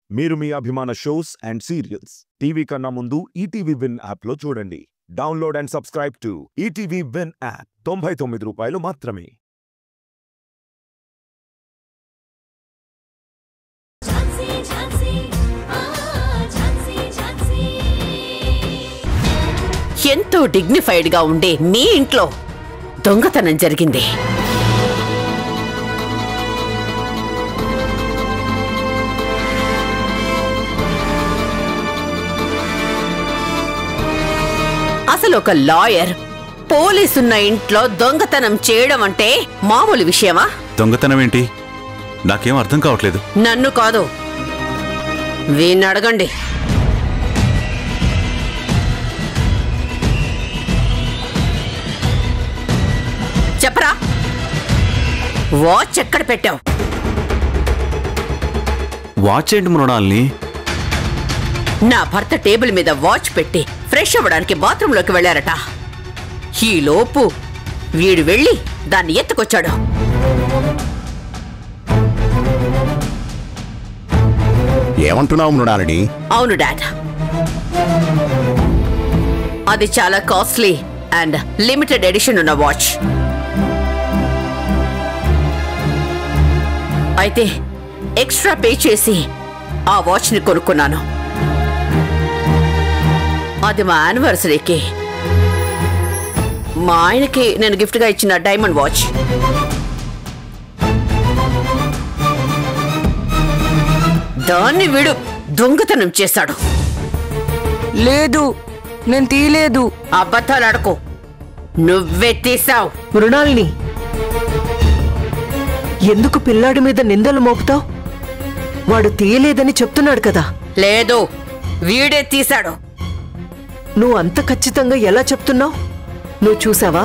మీరు మీ అభిమాన shows and serials TV కన్నా ముందు ఈటీవీ విన్ యాప్లో చూడండి. Download and subscribe to ETV win app. 99 రూపాయలు మాత్రమే. ఎంతో డిగ్నిఫైడ్ గా ఉండే మీ ఇంట్లో దొంగతనం జరిగింది. అసలు ఒక లాయర్ పోలీసున్న ఇంట్లో దొంగతనం చేయడం అంటే మామూలు విషయమా? దొంగతనం ఏంటి? నాకేం అర్థం కావట్లేదు. నన్ను కాదు, వీణ్ణి అడగండి. చెప్పరా, వాచ్ ఎక్కడ పెట్టావు? వాచ్ ఏంటి మృణాల్ని? నా భర్త టేబుల్ మీద వాచ్ పెట్టి ఫ్రెష్ అవ్వడానికి బాత్రూంలోకి వెళ్లారట. ఈ లోపు వీడు వెళ్లి దాన్ని ఎత్తుకొచ్చాడు. ఏమంటున్నావు మృణాలిని? అవును డాడ్, అది చాలా కాస్ట్లీ అండ్ లిమిటెడ్ ఎడిషన్ ఉన్న వాచ్. అయితే ఎక్స్ట్రా పే చేసి ఆ వాచ్ ని కొనుక్కున్నాను. అది మా యానివర్సరీకి మా ఆయనకి నేను గిఫ్ట్ గా ఇచ్చిన డైమండ్ వాచ్. దాన్ని వీడు దొంగతనం చేశాడు. లేదు, నేను తీయలేదు. అబద్ధాలు ఆడకు, నువ్వే తీసావు. మృణాలిని, ఎందుకు పిల్లాడి మీద నిందలు మోపుతావు? వాడు తీయలేదని చెప్తున్నాడు కదా. లేదు, వీడే తీశాడు. నువ్వు అంత ఖచ్చితంగా ఎలా చెప్తున్నావు? నువ్వు చూసావా?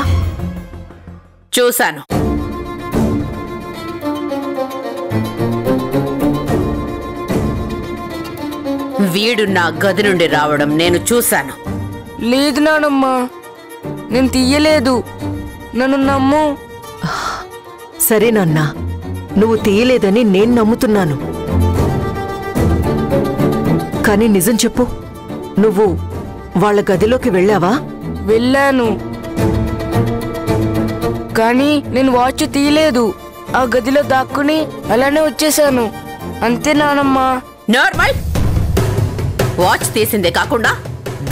చూశాను. వీడు నా గది నుండి రావడం నేను చూశాను. లేదు నానమ్మా, నేను తీయలేదు, నన్ను నమ్ము. సరే నాన్నా, నువ్వు తీయలేదని నేను నమ్ముతున్నాను. కానీ నిజం చెప్పు, నువ్వు వాళ్ళ గదిలోకి వెళ్ళావా? వెళ్ళాను, కానీ నేను వాచ్ తీయలేదు. ఆ గదిలో దాక్కుని అలానే వచ్చేసాను. అంతే నానమ్మా. నార్మల్. వాచ్ తీసిందే కాకుండా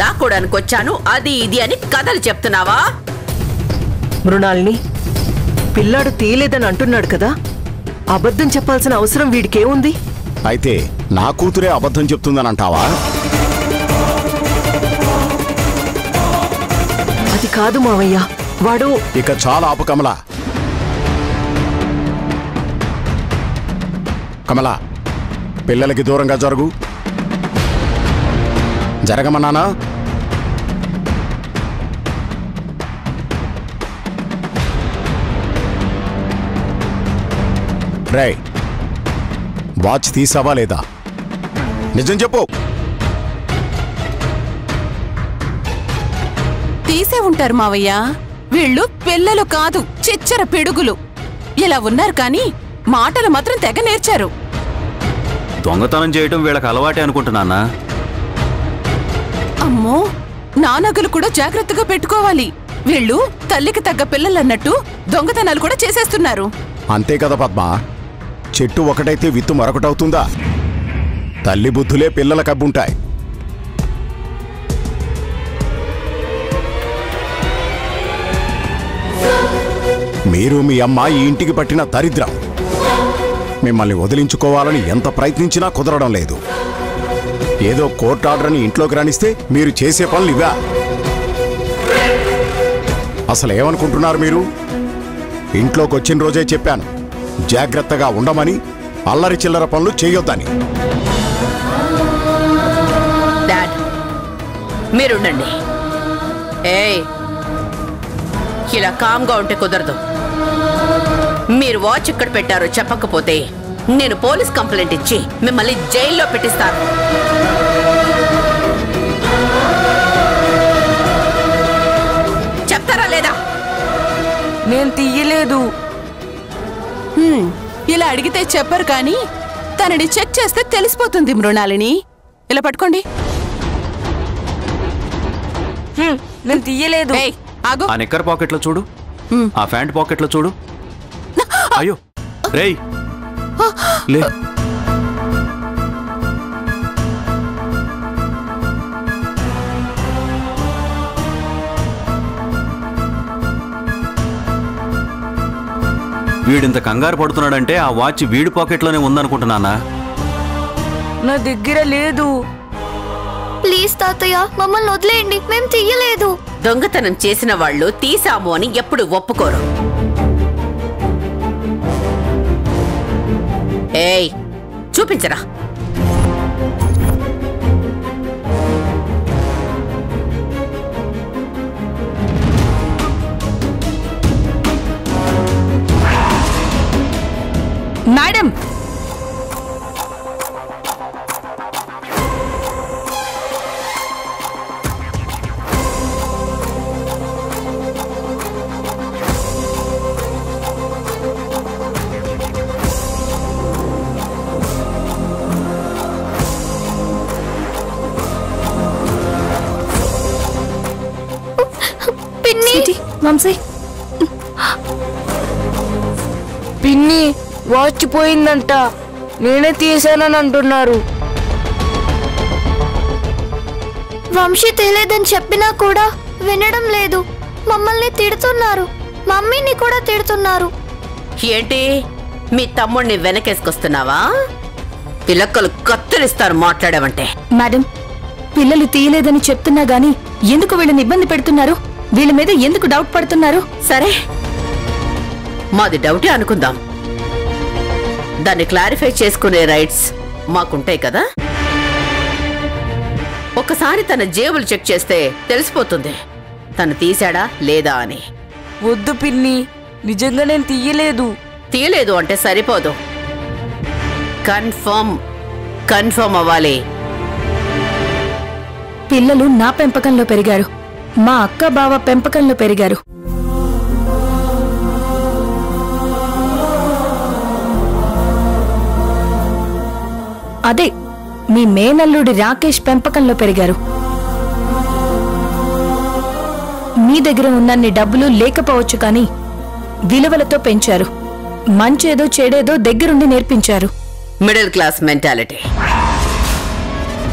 దాక్కోడానికి వచ్చాను అది ఇది అని కథలు చెప్తున్నావా? మృణాల్ని, పిల్లాడు తీయలేదని అంటున్నాడు కదా, అబద్ధం చెప్పాల్సిన అవసరం వీడికేముంది? అయితే నా కూతురే అబద్ధం చెప్తుందని అంటావా? అది కాదు మావయ్య, వాడు... ఇక చాలా ఆపు కమలా. కమలా, పిల్లలకి దూరంగా జరుగు. జరగమన్నానా? రేయ్, వాచ్ తీసావా లేదా? నిజం చెప్పు. తీసే ఉంటారు మావయ్య. వీళ్ళు పిల్లలు కాదు, చిచ్చర పిడుగులు. ఇలా ఉన్నారు కానీ మాటలు మాత్రం తెగ నేర్చారు. దొంగతనం చేయటం వీళ్ళకి అలవాటే అనుకుంటున్నానా? అమ్మో, నా నగలు కూడా జాగ్రత్తగా పెట్టుకోవాలి. వీళ్ళు తల్లికి తగ్గ పిల్లలన్నట్టు దొంగతనాలు కూడా చేసేస్తున్నారు. అంతే కదా పద్మ, చెట్టు ఒకటైతే విత్తు మరొకటవుతుందా? తల్లి బుద్ధులే పిల్లల కబ్బుంటాయి. మీరు మీ అమ్మ ఈ ఇంటికి పట్టిన దరిద్రం. మిమ్మల్ని వదిలించుకోవాలని ఎంత ప్రయత్నించినా కుదరడం లేదు. ఏదో కోర్టు ఆర్డర్ని ఇంట్లోకి రానిస్తే మీరు చేసే పనులు ఇవా? అసలు ఏమనుకుంటున్నారు మీరు? ఇంట్లోకి వచ్చిన రోజే చెప్పాను, జాగ్రత్తగా ఉండమని, అల్లరి చిల్లర పనులు చేయొద్దని. డాడ్, మీరుండండి. ఏయ్, ఇలా కామ్గా ఉంటే కుదరదు. మీరు వాచ్ ఎక్కడ పెట్టారో చెప్పకపోతే నేను పోలీస్ కంప్లైంట్ ఇచ్చి మిమ్మల్ని జైల్లో పెట్టిస్తాను. చెప్తారా లేదా? నేను తీయలేదు. ఇలా అడిగితే చెప్పరు కానీ తనని చెక్ చేస్తే తెలిసిపోతుంది మృణాలిని. ఇలా పట్టుకోండి. నేను తీయలేదు. ఏయ్, ఆగు. ఆ నిక్కర్ పాకెట్లో చూడు, ఆ ప్యాంట్ పాకెట్లో చూడు. అయ్యో రేయ్ లే. వీడింత కంగారు పడుతున్నాడంటే ఆ వాచ్ వీడి పాకెట్లోనే ఉందనుకుంటున్నానా? నా దగ్గర లేదు. ప్లీజ్ తాతయ్య, మమ్మల్ని వదిలేయండి, మేము తీయలేదు. దొంగతనం చేసిన వాళ్ళు తీసాము అని ఎప్పుడు ఒప్పుకోరు. ఏయ్, చూపించరా. మేడం, వంశీ, పిన్ని వాచ్ పోయిందంట, నేనే తీసానని అంటున్నారు. వంశీ తెలియదని చెప్పినా కూడా వినడం లేదు. మమ్మల్ని తిడుతున్నారు, మమ్మీని కూడా తిడుతున్నారు. ఏంటి, మీ తమ్ముడిని వెనకేసుకొస్తున్నావా? పిల్లక్కలు కత్తిరిస్తారు మాట్లాడావంటే. మేడం, పిల్లలు తీయలేదని చెప్తున్నా గాని ఎందుకు వీళ్ళని ఇబ్బంది పెడుతున్నారు? వీళ్ళ మీద ఎందుకు డౌట్ పడుతున్నారు? సరే, మాది డౌటే అనుకుందాం. దాన్ని క్లారిఫై చేసుకునే రైట్స్ మాకుంటాయి కదా. ఒకసారి తన జేబులు చెక్ చేస్తే తెలిసిపోతుంది తను తీశాడా లేదా అని. వద్దు పిన్ని, నిజంగా నేను తీయలేదు. తీయలేదు అంటే సరిపోదు, కన్ఫర్మ్ అవ్వాలి. పిల్లలు నా పెంపకంలో పెరిగారు, మా అక్క బావ పెంపకంలో పెరిగారు. అదే మీ మేనల్లుడి రాకేష్ పెంపకంలో పెరిగారు. మీ దగ్గర ఉన్నన్ని డబ్బులు లేకపోవచ్చు కానీ విలువలతో పెంచారు. మంచేదో చెడేదో దగ్గరుండి నేర్పించారు. Middle class mentality.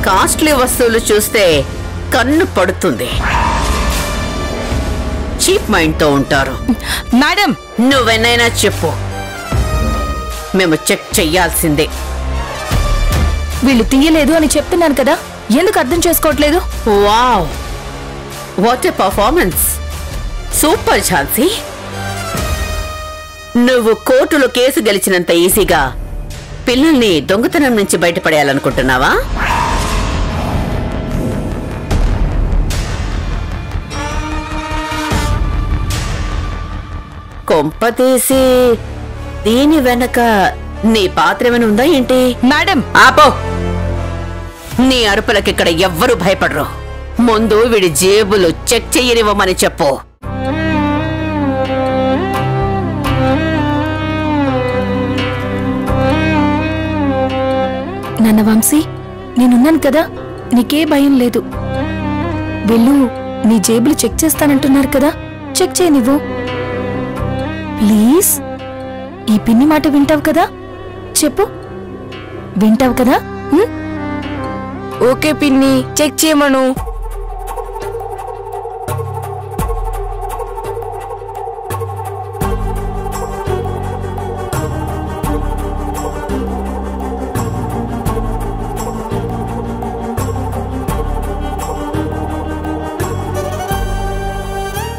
కాస్ట్లీ వస్తువులు చూస్తే కన్ను పడుతుంది. చీప్ మైండ్ తో ఉంటారు. మేడం, నువ్వెన్నైనా చెప్పు, మేము చెక్ చెయ్యాల్సిందే. వీళ్ళు తీయలేదు అని చెప్తున్నాను కదా, ఎందుకు అర్థం చేసుకోవట్లేదు? Wow, what a performance! Super Jhansi. నువ్వు కోర్టులో కేసు గెలిచినంత ఈజీగా పిల్లల్ని దొంగతనం నుంచి బయటపడేయాలనుకుంటున్నావా? కొంపతీసి దీని వెనక నీ పాత్ర ఏమైనా ఉందా ఏంటి? మేడం, ఆపో. నీ అరుపులకిక్కడ ఎవ్వరూ భయపడరు. ముందు వీడి జేబులు చెక్ చెయ్యనివ్వమని చెప్పు. నాన్న వంశీ, నేనున్నాను కదా, నీకే భయం లేదు. వెళ్ళు, నీ జేబులు చెక్ చేస్తానంటున్నారు కదా, చెక్ చేయనివ్వు ప్లీజ్. ఈ పిన్ని మాట వింటావు కదా? చెప్పు, వింటావు కదా? ఓకే పిన్ని, చెక్ చేయమను.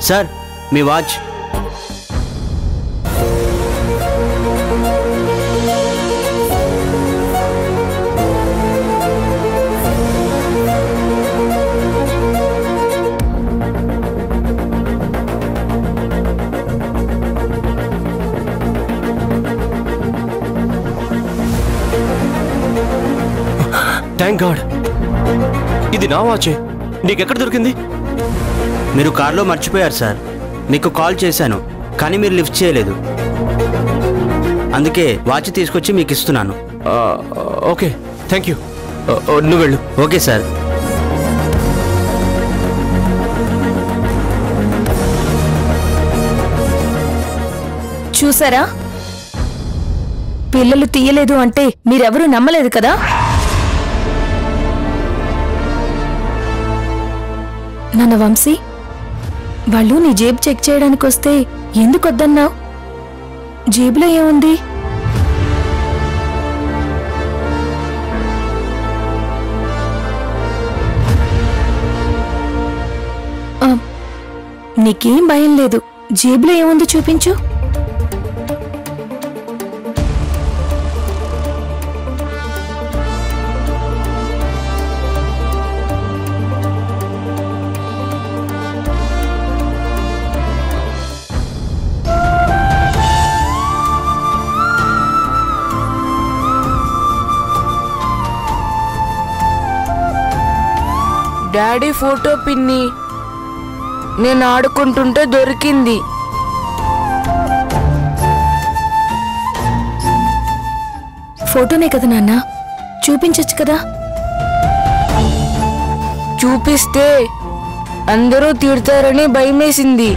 సార్, మీ వాచ్. థ్యాంక్ గాడ్, ఇది నా వాచే. నీకెక్కడ దొరికింది? మీరు కార్లో మర్చిపోయారు సార్. మీకు కాల్ చేశాను కానీ మీరు లిఫ్ట్ చేయలేదు. అందుకే వాచ్ తీసుకొచ్చి మీకు ఇస్తున్నాను. Okay thank you. నువ్వు వెళ్ళు. Okay sir. చూసారా, పిల్లలు తీయలేదు అంటే మీరెవరూ నమ్మలేదు కదా. నాన్న వంశీ, వాళ్ళు నీ జేబు చెక్ చేయడానికి వస్తే ఎందుకు వద్దన్నావు? జేబులో ఏముంది? నీకేం భయం లేదు, జేబులో ఏముంది చూపించు. డాడీ ఫోటో పిన్ని, నేను ఆడుకుంటుంటే దొరికింది. ఫోటోనే కదా నాన్న, చూపించచ్చు కదా. చూపిస్తే అందరూ తిడతారని భయమేసింది.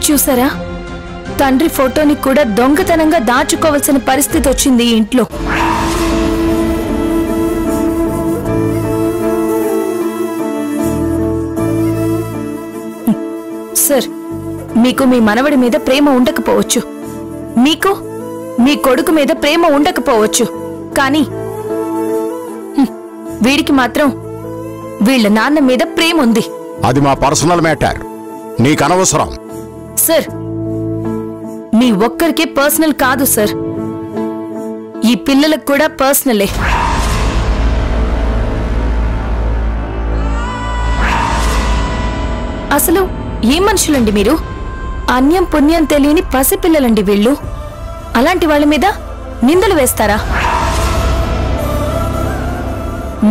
చూసారా, తండ్రి ఫోటోని కూడా దొంగతనంగా దాచుకోవాల్సిన పరిస్థితి వచ్చింది ఈ ఇంట్లో. సార్, మీకు మీ మనవడి మీద ప్రేమ ఉండకపోవచ్చు, మీకు మీ కొడుకు మీద ప్రేమ ఉండకపోవచ్చు, కానీ వీడికి మాత్రం వీళ్ళ నాన్న మీద ప్రేమ ఉంది. అది మా పర్సనల్ మ్యాటర్, నీకనవసరం. సార్, మీ ఒక్కరికే పర్సనల్ కాదు సార్, ఈ పిల్లలకు కూడా పర్సనలే. అసలు ఏం మనుషులండి మీరు? అన్యం పుణ్యం తెలియని పసిపిల్లలండి వీళ్ళు. అలాంటి వాళ్ళ మీద నిందలు వేస్తారా?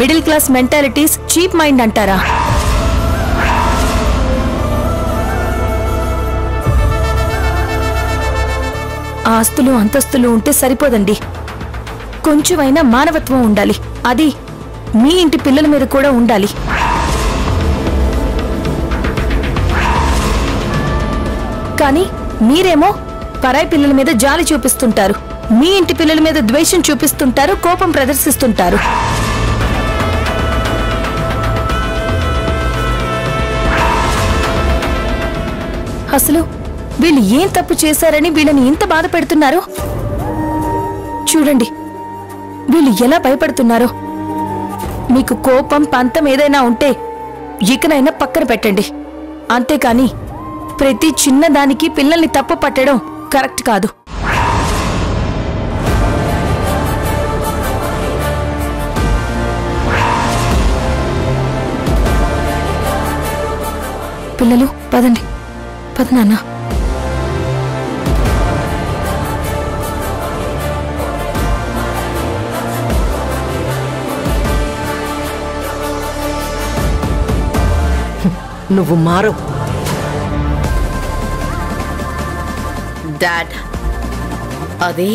Middle class mentalities, cheap mind అంటారా? ఆస్తులు అంతస్తులు ఉంటే సరిపోదండి, కొంచెమైనా మానవత్వం ఉండాలి. అది మీ ఇంటి పిల్లల మీద కూడా ఉండాలి. కానీ మీరేమో పరాయి పిల్లల మీద జాలి చూపిస్తుంటారు, మీ ఇంటి పిల్లల మీద ద్వేషం చూపిస్తుంటారు, కోపం ప్రదర్శిస్తుంటారు. అసలు వీళ్ళు ఏం తప్పు చేశారని వీళ్ళని ఇంత బాధ పెడుతున్నారు? చూడండి వీళ్ళు ఎలా భయపడుతున్నారో. మీకు కోపం పంతం ఏదైనా ఉంటే ఇకనైనా పక్కన పెట్టండి, అంతేకాని ప్రతి చిన్నదానికి పిల్లల్ని తప్పు పట్టడం కరెక్ట్ కాదు. పిల్లలు పదండి, పద నాన్న. నువ్వు మారు డాడ్. అదే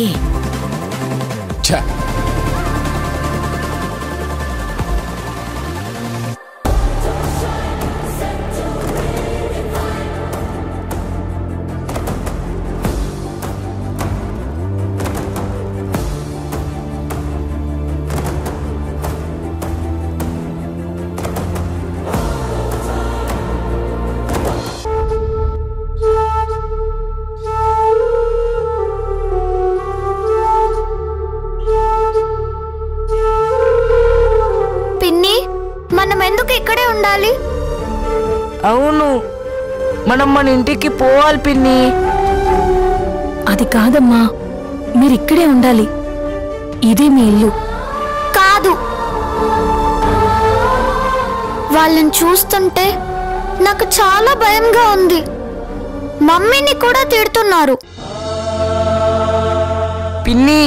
అవును, మనం మన ఇంటికి పోవాలి పిన్ని. అది కాదమ్మా, మీరిక్కడే ఉండాలి, ఇదే మీ ఇల్లు. కాదు, వాళ్ళని చూస్తుంటే నాకు చాలా భయంగా ఉంది. మమ్మీని కూడా తిడుతున్నారు. పిన్ని,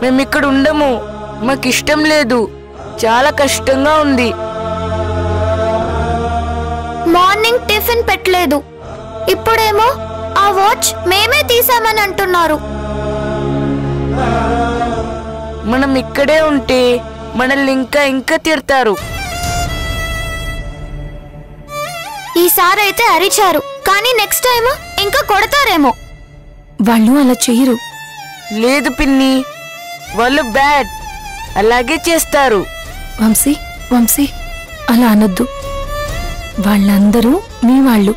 మేమిక్కడ ఉండము, మాకిష్టం లేదు, చాలా కష్టంగా ఉంది. మార్నింగ్ టిఫిన్ పెట్టలేదు, ఇప్పుడేమో ఆ వాచ్ మేమే తీసామని అంటున్నారు. మనం ఇక్కడే ఉంటే మనల్ని ఇంకా ఇంకా తిడతారు. ఈసారి అయితే అరిచారు, కానీ నెక్స్ట్ టైం ఇంకా కొడతారేమో. వాళ్ళు అలా చెయ్యరు. లేదు పిన్ని, వాళ్ళు బ్యాడ్, అలాగే చేస్తారు. వంశీ వంశీ అలా అనొద్దు. వాళ్ళందరూ మీ వాళ్ళు.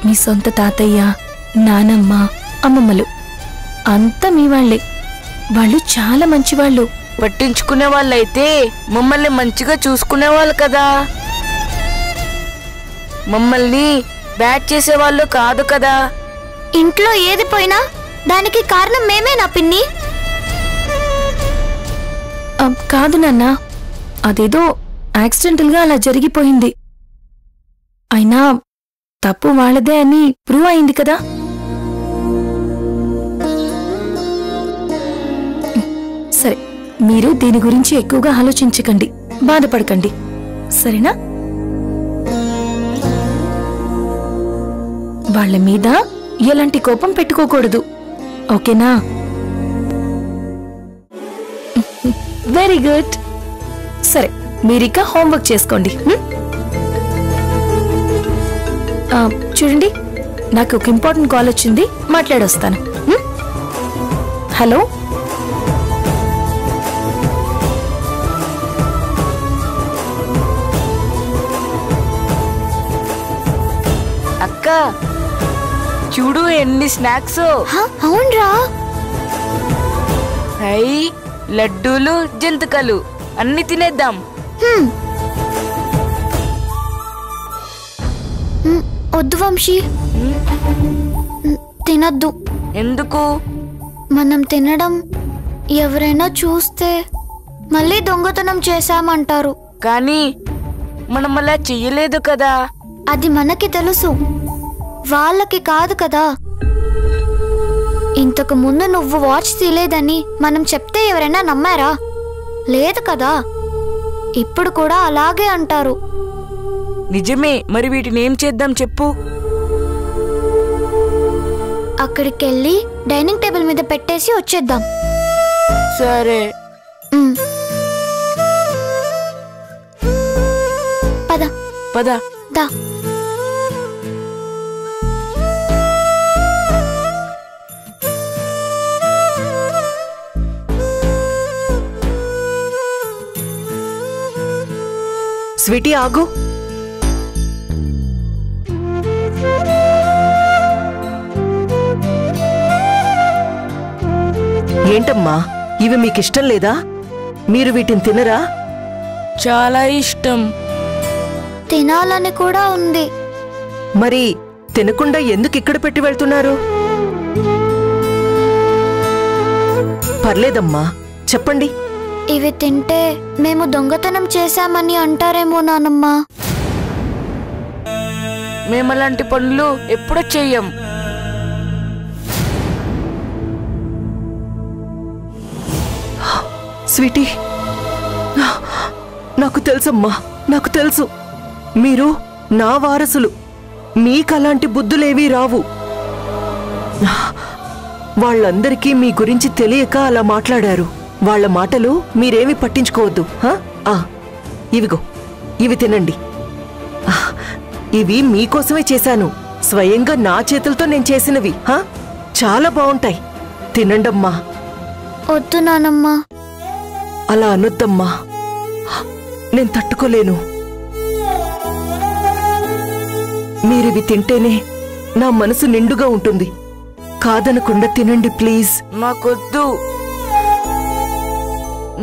మీ సొంత తాతయ్య, నానమ్మ, అమ్మమ్మలు అంతా మీ వాళ్ళే. వాళ్ళు చాలా మంచివాళ్ళు. పట్టించుకునే వాళ్ళైతే మమ్మల్ని మంచిగా చూసుకునేవాళ్ళు కదా. మమ్మల్ని బ్యాడ్ చేసేవాళ్ళు కాదు కదా. ఇంట్లో ఏది పోయినా దానికి కారణం మేమేనా పిన్ని? కాదు నాన్న, అదేదో యాక్సిడెంటల్గా అలా జరిగిపోయింది. అయినా తప్పు వాళ్ళదే అని ప్రూవ్ అయింది కదా. సరే, మీరు దీని గురించి ఎక్కువగా ఆలోచించకండి, బాధపడకండి, సరేనా? వాళ్ళ మీద ఎలాంటి కోపం పెట్టుకోకూడదు, ఓకేనా? Very good. సరే, మీరిక హోంవర్క్ చేసుకోండి. చూడండి, నాకు ఒక ఇంపార్టెంట్ కాల్ వచ్చింది, మాట్లాడొస్తాను. హలో, అక్క చూడు ఎన్ని స్నాక్స్. అవునరా, హై లడ్డూలు, జంతికలు అన్ని తినేద్దాం. వద్దు వంశీ, తినద్దు. ఎందుకు? మనం తినడం ఎవరైనా చూస్తే మళ్ళీ దొంగతనం చేశామంటారు. కానీ మనం అలా చెయ్యలేదు కదా. అది మనకి తెలుసు, వాళ్ళకి కాదు కదా. ఇంతకు ముందు నువ్వు వాచ్ తీలేదని మనం చెప్తే ఎవరైనా నమ్మారా? లేదు కదా. ఇప్పుడు కూడా అలాగే అంటారు. నిజమే, మరి వీటిని ఏం చేద్దాం చెప్పు? అక్కడికెళ్ళి డైనింగ్ టేబుల్ మీద పెట్టేసి వచ్చేద్దాం. సరే. పద పద. దా. స్వీటీ ఆగు. ఏంటమ్మా, ఇవి మీకిష్టం లేదా? మీరు వీటిని తినరా? చాలా ఇష్టం. తినాలని కూడా ఉంది. మరి తినకుండా ఎందుకు ఇక్కడ పెట్టి వెళ్తున్నారు? పర్లేదమ్మా, చెప్పండి. ఇవి తింటే మేము దొంగతనం చేశామని అంటారేమో నానమ్మా. మేమలాంటి పనులు ఎప్పుడూ చెయ్యం. స్వీటీ, నాకు తెలుసమ్మా, నాకు తెలుసు. మీరు నా వారసులు. మీకలాంటి బుద్ధులేవీ రావు. వాళ్ళందరికీ మీ గురించి తెలియక అలా మాట్లాడారు. వాళ్ళ మాటలు మీరేమీ పట్టించుకోవద్దు. ఇవిగో, ఇవి తినండి. ఇవి మీకోసమే చేశాను. స్వయంగా నా చేతులతో నేను చేసినవి. చాలా బాగుంటాయి. తినండమ్మా. వద్దు నానమ్మా. అలా అనొద్దమ్మా, నేను తట్టుకోలేను. మీరివి తింటేనే నా మనసు నిండుగా ఉంటుంది. కాదనకుండా తినండి ప్లీజ్. నాకొద్దు.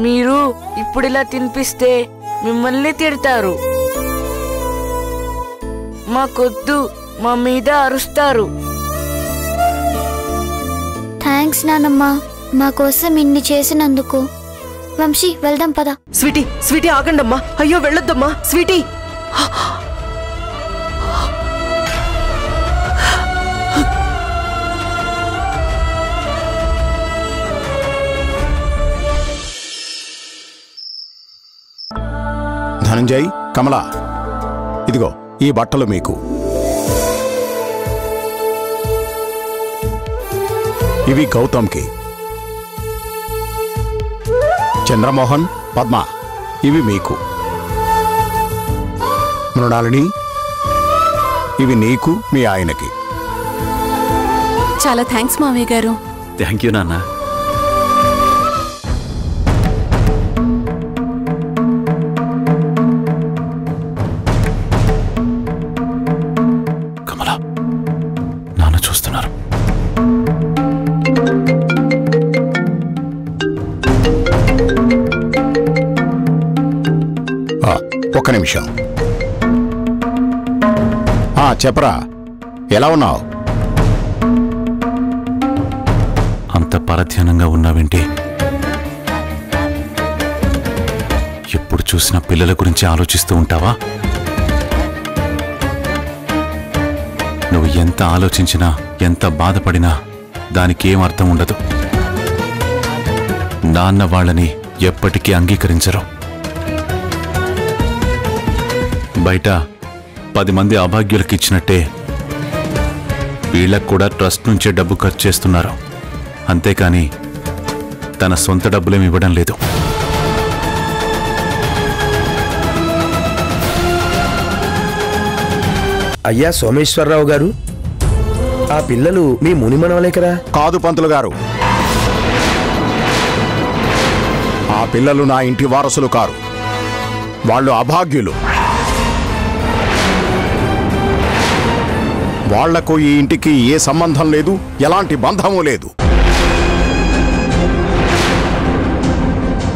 మీరు ఇప్పుడిలా తినిపిస్తే మిమ్మల్ని తిడతారు. మాకొద్దు, మా మీద అరుస్తారు. థ్యాంక్స్ నానమ్మా, మా కోసం ఇన్ని చేసినందుకు. వంశీ, వెళ్దాం పద. స్వీటీ, స్వీటీ ఆగండమ్మా. అయ్యో వెళ్ళొద్దమ్మా స్వీటీ. ధనంజయ్, కమల, ఇదిగో ఈ బట్టలు మీకు. ఇవి గౌతమ్కి. చంద్రమోహన్, పద్మ, ఇవి మీకు. మృణాలిని, ఇవి నీకు మీ ఆయనకి. చాలా థ్యాంక్స్ మావయ్య గారు. థ్యాంక్ యూ నాన్న. కమల, నాన్న చూస్తున్నారు. ఒక్క నిమిషం. చెప్పరా, ఎలా ఉన్నావు? అంత పరధ్యానంగా ఉన్నావేంటి? ఎప్పుడు చూసినా పిల్లల గురించి ఆలోచిస్తూ ఉంటావా? నువ్వు ఎంత ఆలోచించినా, ఎంత బాధపడినా దానికేం అర్థం ఉండదు. నాన్న వాళ్ళని ఎప్పటికీ అంగీకరించరు. బయట 10 మంది అభాగ్యులకు ఇచ్చినట్టే వీళ్ళకు కూడా ట్రస్ట్ నుంచే డబ్బు ఖర్చు చేస్తున్నారు. అంతేకాని తన సొంత డబ్బులేమి ఇవ్వడం లేదు. అయ్యా సోమేశ్వరరావు గారు, ఆ పిల్లలు మీ మునిమనవలే కదా? కాదు పంతులు గారు, ఆ పిల్లలు నా ఇంటి వారసులు కారు. వాళ్ళు అభాగ్యులు. వాళ్లకు ఈ ఇంటికి ఏ సంబంధం లేదు, ఎలాంటి బంధమూ లేదు.